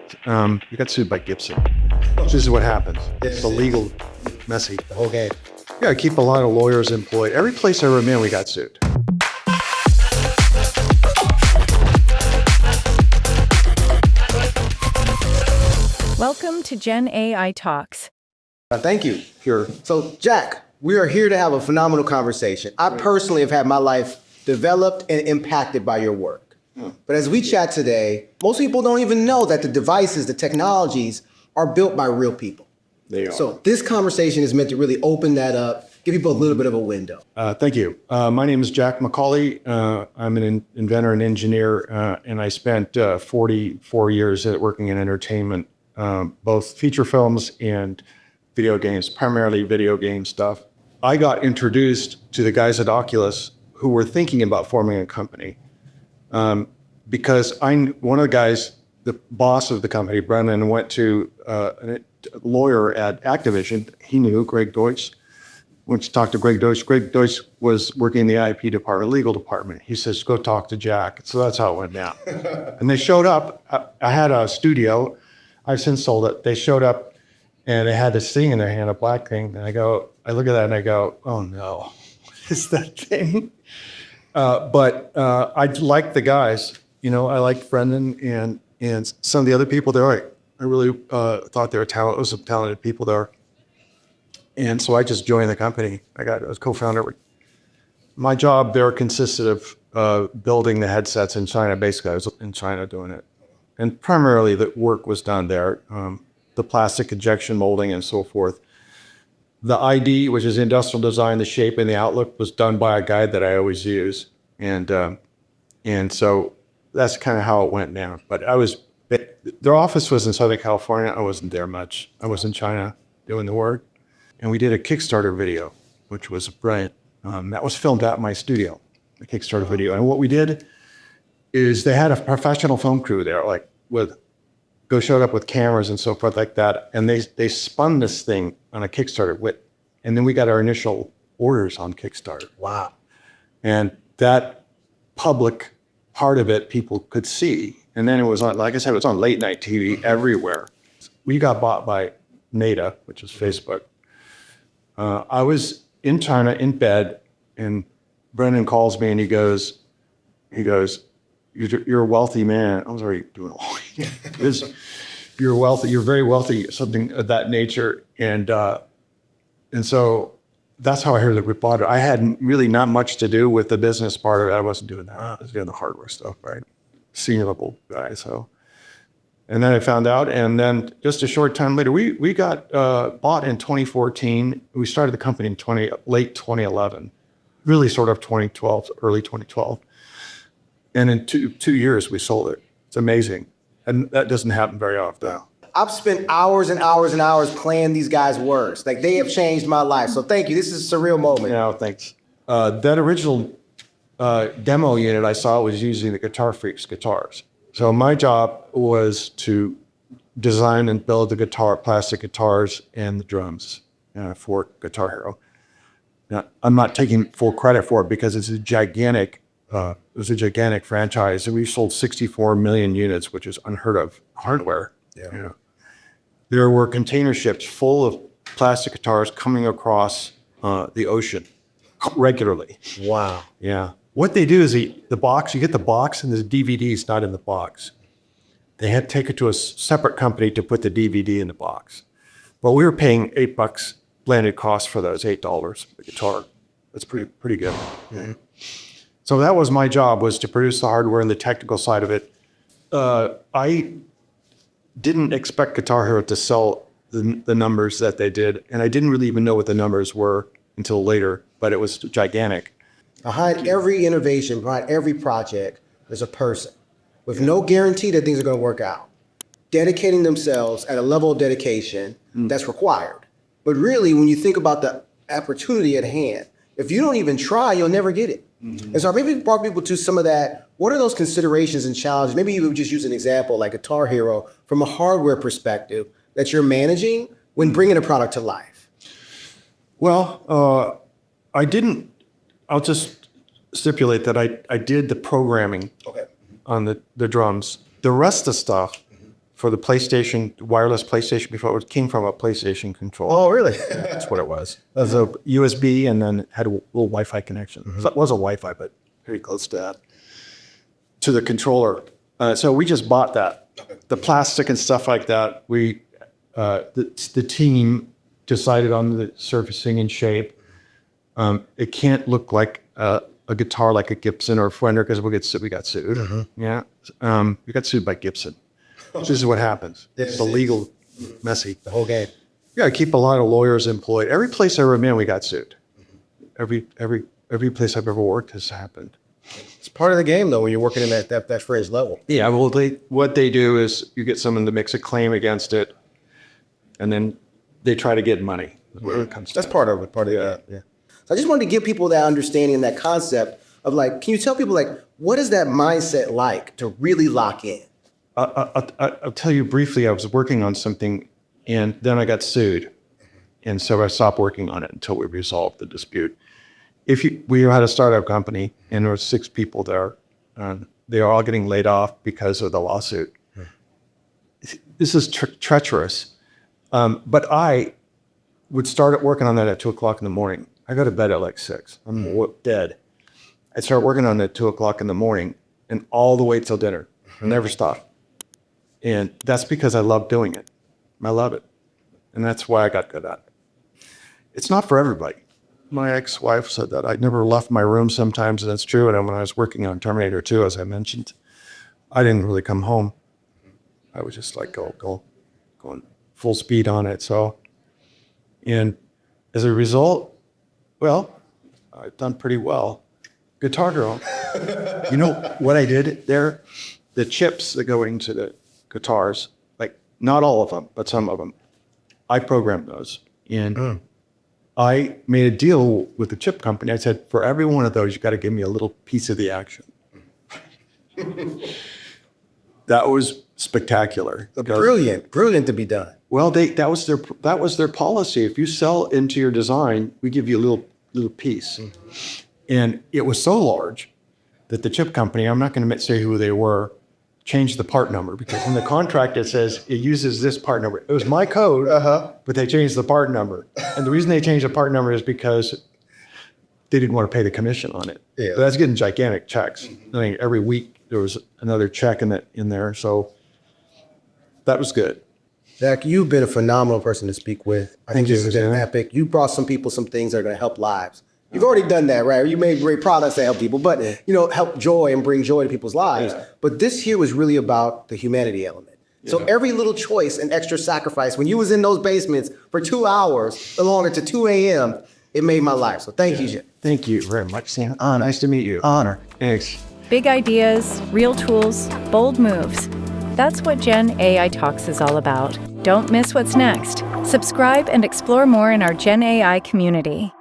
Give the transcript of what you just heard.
We got sued by Gibson. This is what happens. It's a legal, messy. The whole game. Yeah, I keep a lot of lawyers employed. Every place I were in, we got sued. Welcome to GenAI Talks. Thank you. Here. So, Jack, we are here to have a phenomenal conversation. I personally have had my life developed and impacted by your work. But as we chat today, most people don't even know that the devices, the technologies are built by real people. They are. So this conversation is meant to really open that up, give people a little bit of a window. Thank you. My name is Jack McCauley. I'm an inventor and engineer, and I spent 44 years working in entertainment, both feature films and video games, primarily video game stuff. I got introduced to the guys at Oculus who were thinking about forming a company because one of the guys, the boss of the company, Brennan, went to a lawyer at Activision. He knew Greg Deutsch. Went to talk to Greg Deutsch. Greg Deutsch was working in the IP department, legal department. He says, go talk to Jack. So that's how it went down. And they showed up. I had a studio. I've since sold it. They showed up and they had this thing in their hand, a black thing. And I look at that and I go, oh no, what is that thing? But I liked the guys. You know, I liked Brendan and some of the other people there. I really thought they were talented. Some talented people there. And so I just joined the company. I was co-founder. My job there consisted of building the headsets in China. Basically, I was in China doing it. And primarily the work was done there, the plastic injection molding and so forth. The ID, which is industrial design, the shape and the outlook, was done by a guy that I always use. And so that's kind of how it went down. But their office was in Southern California. I wasn't there much. I was in China doing the work. And we did a Kickstarter video, which was brilliant. That was filmed at my studio, the Kickstarter video. And what we did is they had a professional film crew there, showed up with cameras and so forth like that. And they spun this thing on a Kickstarter and then we got our initial orders on Kickstarter. Wow. And that public part of it, people could see. And then it was on, like I said, it was on late night TV everywhere. We got bought by Meta, which is Facebook. I was in China in bed, and Brendan calls me and he goes, you're a wealthy man. I was already doing all this. You're wealthy. You're very wealthy, something of that nature. And so that's how I heard that we bought it. I had really not much to do with the business part of it. I wasn't doing that. I was doing the hardware stuff, right? Senior level guy, so. And then I found out, and then just a short time later, we got bought in 2014. We started the company in late 2011, really sort of 2012, early 2012. And in two years, we sold it. It's amazing. And that doesn't happen very often. I've spent hours and hours and hours playing these guys' words. Like, they have changed my life. So thank you. This is a surreal moment. Yeah, thanks. That original demo unit I saw was using the Guitar Freaks guitars. So my job was to design and build the plastic guitars and the drums for Guitar Hero. Now, I'm not taking full credit for it because it's a gigantic franchise. We sold 64 million units, which is unheard of hardware. Yeah. There were container ships full of plastic guitars coming across the ocean regularly. Wow. Yeah. What they do is you get the box and the DVD's not in the box. They had to take it to a separate company to put the DVD in the box. But we were paying $8 landed cost for those, $8 the guitar. That's pretty good. Mm-hmm. So that was my job, was to produce the hardware and the technical side of it. I didn't expect Guitar Hero to sell the numbers that they did, and I didn't really even know what the numbers were until later, but it was gigantic. Behind every innovation, behind every project, there's a person with no guarantee that things are going to work out, dedicating themselves at a level of dedication that's required. But really, when you think about the opportunity at hand, if you don't even try, you'll never get it. Mm-hmm. And so maybe brought people to some of that. What are those considerations and challenges? Maybe you would just use an example like Guitar Hero from a hardware perspective that you're managing when bringing a product to life. Well, I'll just stipulate that I did the programming on the drums. The rest of the stuff for the PlayStation, wireless PlayStation before it came from a PlayStation controller. Oh, really? That's what it was. It was a USB and then had a little Wi-Fi connection. So it was a Wi-Fi, but very close to that, to the controller. So we just bought that. The plastic and stuff like that, the team decided on the surfacing and shape. It can't look like a guitar like a Gibson or a Fender because we got sued. Yeah. We got sued by Gibson. This is what happens. It's illegal, messy. The whole game. You got to keep a lot of lawyers employed. Every place I ever been, we got sued. Every place I've ever worked has happened. It's part of the game, though, when you're working in that fringe level. Yeah, well, what they do is you get someone to make a claim against it, and then they try to get money. Where it comes That's to. part of it. Yeah. So I just wanted to give people that understanding and that concept of like, can you tell people like, what is that mindset like to really lock in? I'll tell you briefly. I was working on something, and then I got sued, and so I stopped working on it until we resolved the dispute. We had a startup company, and there were 6 people there, and they are all getting laid off because of the lawsuit. This is treacherous, but I would start working on that at 2:00 in the morning. I go to bed at like 6. I'm dead. I start working on it at 2:00 in the morning, and all the way till dinner. I never stop. And that's because I love doing it. I love it. And that's why I got good at it. It's not for everybody. My ex-wife said that. I never left my room sometimes, and that's true. And when I was working on Terminator 2, as I mentioned, I didn't really come home. I was just like going full speed on it. So, and as a result, well, I've done pretty well. Guitar Girl. You know what I did there? The chips that go into the guitars, like not all of them, but some of them, I programmed those. And I made a deal with the chip company. I said, for every one of those, you got to give me a little piece of the action. That was spectacular. Brilliant to be done. Well, that was their policy. If you sell into your design, we give you a little piece. And it was so large that the chip company, I'm not going to say who they were, changed the part number, because in the contract it says it uses this part number. It was my code, but they changed the part number. And the reason they changed the part number is because they didn't want to pay the commission on it. Yeah. But that's getting gigantic checks. I mean, every week there was another check in there. So that was good. Zach, you've been a phenomenal person to speak with. I think Thank this you, has been Sam. epic. You brought some people some things that are going to help lives. You've already done that, right? You made great products that help people, but help joy and bring joy to people's lives. Yeah. But this here was really about the humanity element. So every little choice and extra sacrifice, when you was in those basements for 2 hours, longer to 2 a.m., it made my life. So thank you, Jim. Thank you very much, Sam. Nice to meet you. Honor. Thanks. Big ideas, real tools, bold moves. That's what GenAI Talks is all about. Don't miss what's next. Subscribe and explore more in our GenAI community.